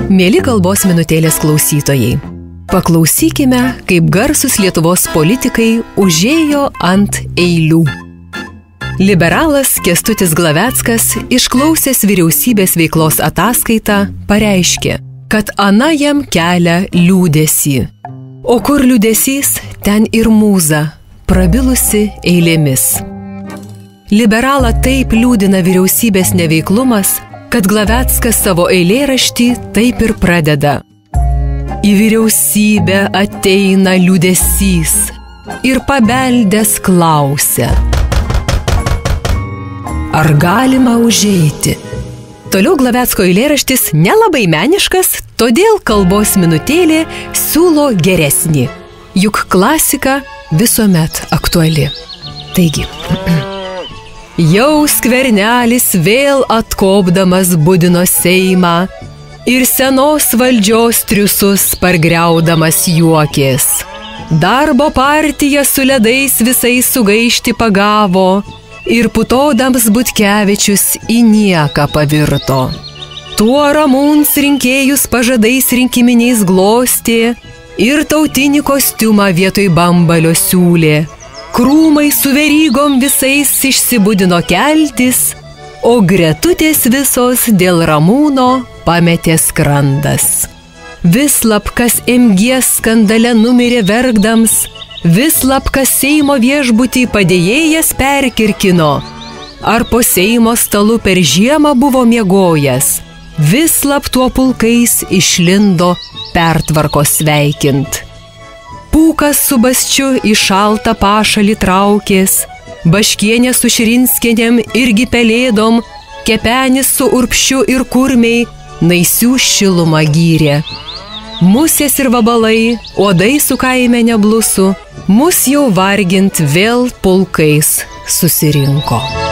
Mieli kalbos minutėlės klausytojai, paklausykime, kaip garsus Lietuvos politikai užėjo ant eilių. Liberalas Kęstutis Glaveckas, išklausęs vyriausybės veiklos ataskaitą, pareiškė, kad ana jam kelia liūdesį. O kur liūdesys, ten ir mūza, prabilusi eilėmis. Liberalą taip liūdina vyriausybės neveiklumas, kad Glaveckas savo eilėraštį taip ir pradeda. Į vyriausybę ateina liūdesys ir pabeldęs klausia: ar galima užeiti? Toliau Glavecko eilėraštis nelabai meniškas, todėl kalbos minutėlė siūlo geresnį. Juk klasika visuomet aktuali. Taigi, jau Skvernelis vėl atkopdamas budino Seimą ir senos valdžios triusus pargriaudamas juokės. Darbo partija su ledais visais sugaišti pagavo ir putodams Butkevičius į nieką pavirto. Tuo Ramūns rinkėjus pažadais rinkiminiais glostė ir tautinį kostiumą vietoj bambalio siūlė. Krūmai su verygom visais išsibudino keltis, o gretutės visos dėl Ramūno pametė skrandas. Vislapkas MG skandale numirė verkdams, Vislapkas Seimo viešbutį padėjėjas perkirkino. Ar po Seimo stalu per žiemą buvo miegojęs, Vislap tuo pulkais išlindo pertvarkos sveikint. Pūkas su Basčiu į šaltą pašalį traukės, Baškienė su Širinskienėm irgi pelėdom, Kepenis su Urbšiu ir kurmiai naisių šilumą gyrė. Musės ir vabalai, uodai su kaime neblusu, mus jau vargint vėl pulkais susirinko.